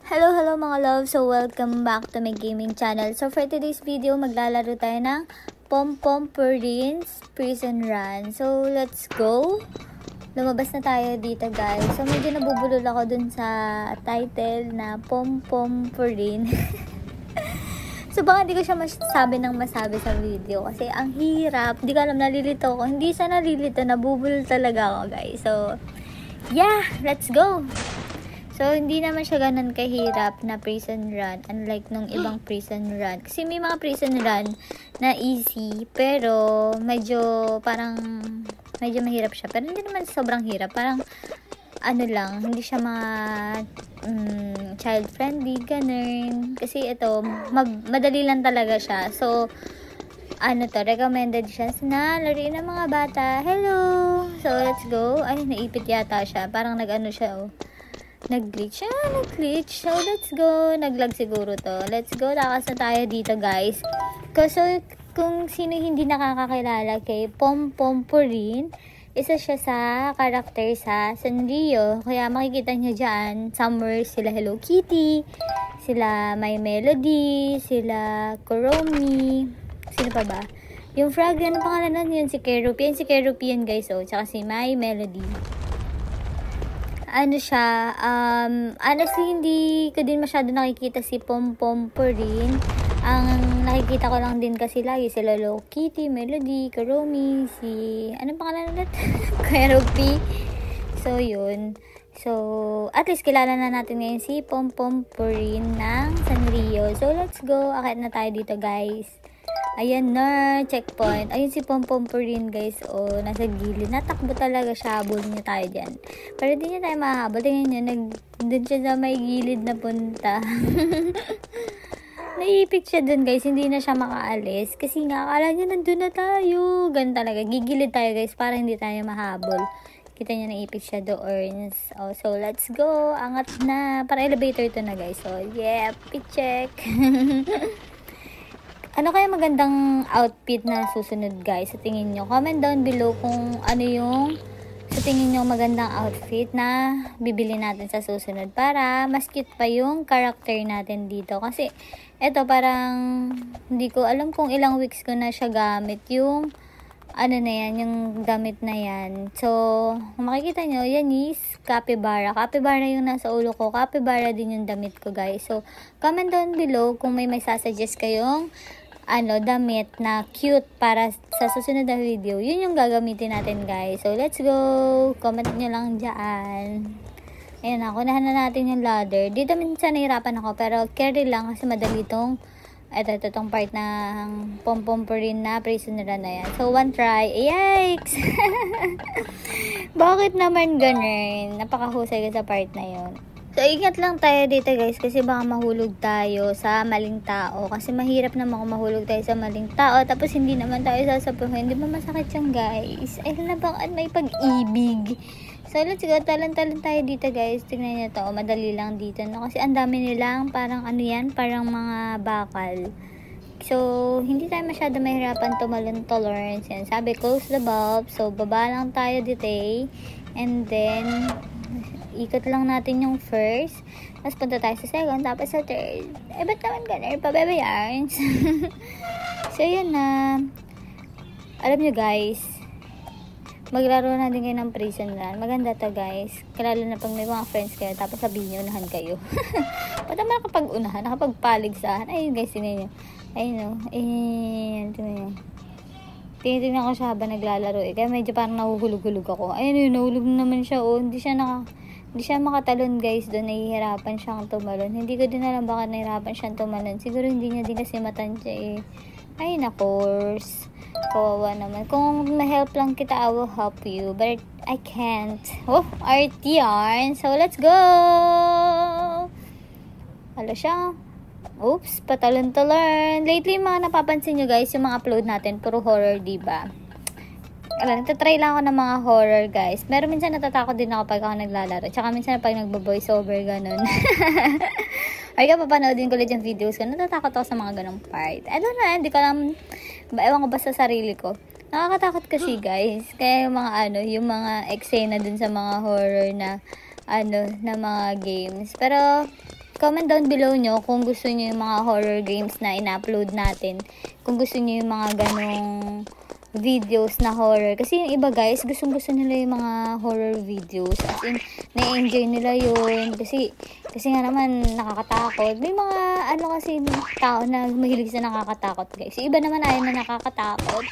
Hello mga love! So, welcome back to my gaming channel. So, for today's video, maglalaro tayo ng Pom-Pom Purin's Prison Run. So, let's go! Lumabas na tayo dito, guys. So, medyo nabubulol ako dun sa title na Pom-Pom Purin. So, baka hindi ko siya masabi sa video. Kasi, ang hirap. Hindi ko alam, nalilito ako. Hindi siya nalilito, nabubulol talaga ako, guys. So, yeah! Let's go! So, hindi naman siya ganun kahirap na prison run. Unlike nung ibang prison run. Kasi may mga prison run na easy. Pero, medyo mahirap siya. Pero hindi naman sobrang hirap. Parang, hindi siya mga child-friendly, ganun. Kasi ito, madali lang talaga siya. So, recommended siya na laruin ng mga bata. Hello! So, let's go. Ay, naipit yata siya. Parang siya, oh. Nag-glitch. So, let's go. Nag-lag siguro to. Let's go. Lakas na tayo dito, guys. So, kung sino hindi nakakakilala kay Pom-Pom Purin, isa siya sa karakter sa Sanrio. Kaya makikita nyo dyan, somewhere sila Hello Kitty, sila My Melody, sila Kuromi, sino pa ba? Yung frog, ano pangalan nun? Yun si Kerupi. Yan si Kerupi yan, guys. Oh. Tsaka si My Melody. Honestly, hindi ko din masyado nakikita si Pom-Pom Purin. Ang nakikita ko lang din kasi lagi si Hello Kitty, Melody, Kuromi, anong pangalan ulit? Kerupi. So, yun. So, at least kilala na natin ngayon si Pom-Pom Purin ng Sanrio. So, let's go. Akit na tayo dito, guys. Ayan na, checkpoint. Ayun si Pom-Pom Purin, guys. O, nasa gilid. Natakbo talaga siya. Habulin niya tayo dyan. Pero di niya tayo mahabol. Tingnan niyo, doon siya sa may gilid na punta. Naipit siya dun, guys. Hindi na siya makaalis. Kasi nga, akala niya nandun na tayo. Ganun talaga. Gigilid tayo, guys, para hindi tayo mahabol. Kita niya, naipit siya doon. So, let's go. Angat na. Para elevator ito na, guys. So, yeah. Check. Ano kaya magandang outfit na susunod, guys, sa tingin nyo? Comment down below kung ano yung sa tingin nyo magandang outfit na bibili natin sa susunod para mas cute pa yung character natin dito. Kasi, eto parang hindi ko alam kung ilang weeks ko na siya gamit yung yung damit na yan. So, kung makikita nyo, yan is capybara. Capybara yung nasa ulo ko. Capybara din yung damit ko, guys. So, comment down below kung may sasuggest kayong damit na cute para sa susunod na video. Yun yung gagamitin natin, guys. So, let's go. Comment nyo lang dyan. Ayan na, kunahan na natin yung ladder. Dito minsan nahirapan ako, pero carry lang kasi madali itong part ng Pom-Pom Purin na prisoner na yan. So, one try. Yikes! Bakit naman ganun? Napakahusay ka sa part na yun. So, ingat lang tayo dito, guys, kasi baka mahulog tayo sa maling tao. Kasi mahirap naman kung mahulog tayo sa maling tao. Tapos, hindi naman tayo sasapuhin. Hindi ba masakit yan, guys? Ay, nabangan may pag-ibig. So, let's go. Talan-talan tayo dito, guys. Tingnan nyo to. Madali lang dito, no? Kasi ang dami nilang parang parang mga bakal. So, hindi tayo masyado mahirapan tumalon tolerance. Yan. Sabi, close the bulb. So, baba lang tayo dito, eh. And then, ikot lang natin yung first. Tapos punta tayo sa second. Tapos sa third. Ba't naman ganun? Pabebe yarns. So, yun na. Alam nyo, guys. Maglaro na din kayo ng prison run. Maganda to, guys. Lalo na pag may mga friends kayo. Tapos sabihin nyo, unahan kayo. Ba't naman nakapag-unahan? Nakapagpaligsahan. Ayun, guys. Tingnan nyo. Ayun, o. Ayun. Tingnan nyo. Tingnan ko siya habang naglalaro. Kaya medyo parang nahuhulog-hulog ako. Ayun, yun. Nahulog naman siya. Hindi siya makatalon, guys. Doon nahihirapan siyang tumalon. Hindi ko din alam bakit nahihirapan siyang tumalon. Siguro hindi niya din kasi matansya, eh. Ay, na course. Kawawa naman. Kung na-help lang kita, I will help you. But I can't. Oh, art yarn. So, let's go! Hala siya. Oops, patalon-talon. Lately, mga napapansin nyo, guys, yung mga upload natin, puro horror, diba? Nagtatry lang ako ng mga horror, guys. Pero minsan natatakot din ako pag ako naglalaro. Tsaka minsan pag nagbo-voice over, ganun. Or kaya papanoodin ko ulit yung videos ko. Natatakot ako sa mga ganung part. I don't know, hindi ko alam. Ewan ko ba sa sarili ko. Nakakatakot kasi, guys. Kaya yung mga yung mga eksena dun sa mga horror na na mga games. Pero Comment down below nyo kung gusto nyo yung mga horror games na ina-upload natin. Kung gusto nyo yung mga ganong videos na horror. Kasi yung iba guys, gustong-gusto nila yung mga horror videos. As in, na-enjoy nila yun. Kasi nga naman, nakakatakot. May mga, kasi, tao na mahilig sa nakakatakot guys. Yung iba naman ayaw na nakakatakot.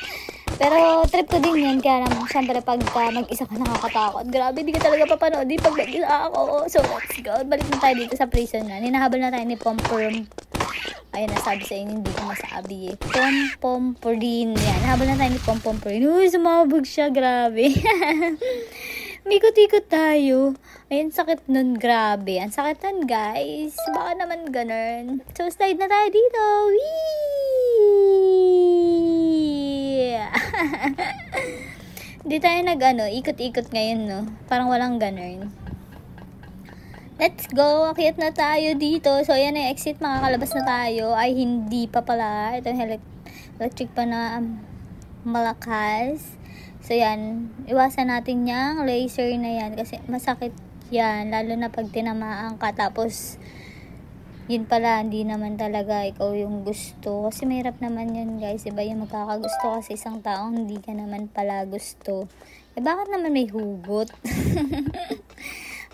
Pero trip ko din yun, kaya naman, syempre pagka mag-isa ka nakakatakot. Grabe, di ka talaga papanood pag mag-isa ako. So, let's go. Balik na tayo dito sa prison na. Hinahabol na tayo ni Pomporum. Ayun, nasabi sa inyo, hindi ko masabi eh. Pompompurin. Yan, nahabol na tayo ni Pompompurin. Uy, sumabog siya, grabe. Mikot-ikot tayo. Ayun, sakit nun, grabe. Ang sakit nun, guys. Baka naman ganun. So, slide na tayo dito. Whee! Di tayo ikot-ikot ngayon, no? Parang walang ganun. Let's go! Akyat na tayo dito. So, ayan na exit. Makakalabas na tayo. Ay, hindi pa pala. Ito electric pa na malakas. So, yan. Iwasan natin yung laser na yan. Kasi masakit yan. Lalo na pag tinamaan ka. Tapos, yun pala, hindi naman talaga ikaw yung gusto. Kasi mahirap naman yun, guys. Iba yung magkakagusto kasi isang taong hindi ka naman pala gusto. Bakit naman may hugot?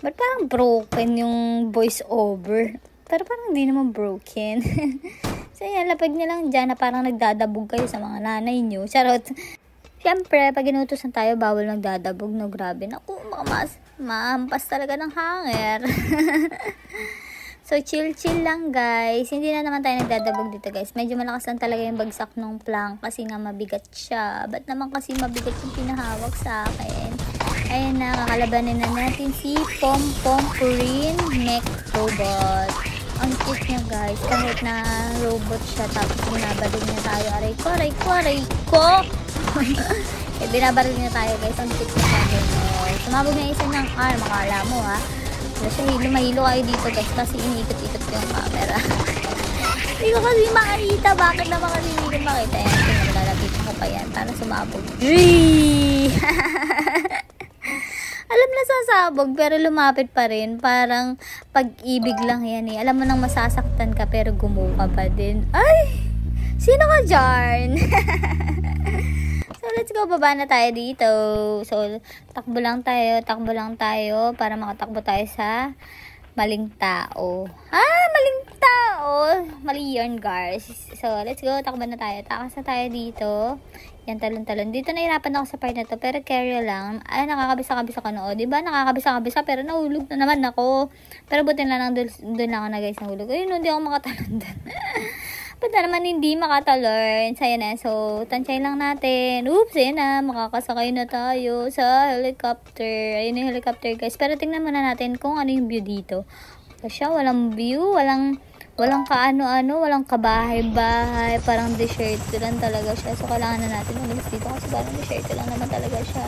Ba't parang broken yung voice over? Pero parang hindi naman broken. So, yan, lapag nyo lang dyan na parang nagdadabog kayo sa mga nanay nyo. Charot. Siyempre, pag inutusan tayo, bawal nagdadabog, no? Grabe. Naku, mahampas talaga ng hanger. So, chill lang, guys. Hindi na naman tayo nagdadabog dito, guys. Medyo malakas lang talaga yung bagsak ng plank kasi nga mabigat siya. Ba't naman kasi mabigat yung pinahawak sa akin? Ayun na, kakalabanin na natin si Pompompurin Mech Robot. Ang cute niya, guys. Kahit na robot siya, tapos binabaril niya tayo. Aray ko! Binabaril niya tayo, guys. Ang cute niya tayo. Sumabog na isa ng arm. Makala mo, ha? So, mahilo kayo dito, guys. Kasi iniikot-ikot yung camera. Hindi ko kasi makita. Bakit naman kasi hindi ko makita? Ayan, nalalapitan ko pa yan para sumabog. Alam na sasabog, pero lumapit pa rin. Parang pag-ibig lang yan eh. Alam mo nang masasaktan ka, pero gumuha pa din. Ay! Sino ka dyan? So, let's go. Baba na tayo dito. So, takbo lang tayo para makatakbo tayo sa maling tao. Maling tao! Mali yun, guys. So, let's go. Takbo na tayo. Takas na tayo dito. Yan, talon-talon. Dito nahirapan ako sa part na to, pero carry lang. Ay, nakakabisa-kabisa ka no. Diba? Nakakabisa-kabisa, pero nahulog na naman ako. Pero buti na lang, doon lang ako na, guys, nahulog. Ayun, hindi ako makatalon doon. Ba't na naman hindi makatalon? Saya na. So, tansay lang natin. Oops, ayan na. Makakasakay na tayo sa helicopter. Ayun yung helicopter, guys. Pero tingnan muna natin kung ano yung view dito. Kasi walang view, walang kaano-ano, walang kabahay-bahay, parang desierto lang talaga siya. So, kailangan na natin umalis dito kasi parang desierto lang naman talaga siya.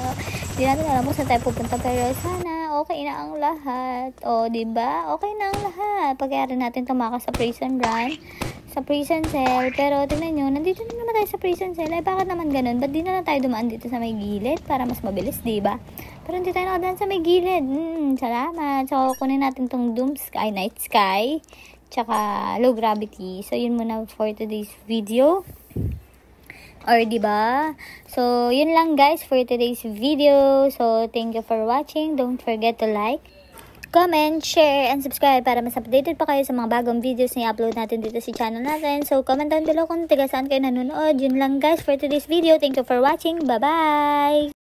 Hindi natin alam kung saan tayo pupunta, pero sana okay na ang lahat. O, diba? Okay na ang lahat. Pagkayari natin tumakas sa prison run, sa prison cell. Pero, tingnan nyo, nandito na naman tayo sa prison cell. Ay, bakit naman ganun? Ba't di na lang tayo dumaan dito sa may gilid para mas mabilis, diba? Pero hindi tayo nakadaan sa may gilid. Salamat. So, kunin natin tong Night Sky. Tsaka low gravity. So, yun muna for today's video. Or, diba? So, yun lang, guys, for today's video. So, thank you for watching. Don't forget to like, comment, share, and subscribe para mas updated pa kayo sa mga bagong videos na i-upload natin dito sa channel natin. So, comment down below kung taga saan kayo nanonood. Yun lang, guys, for today's video. Thank you for watching. Bye-bye!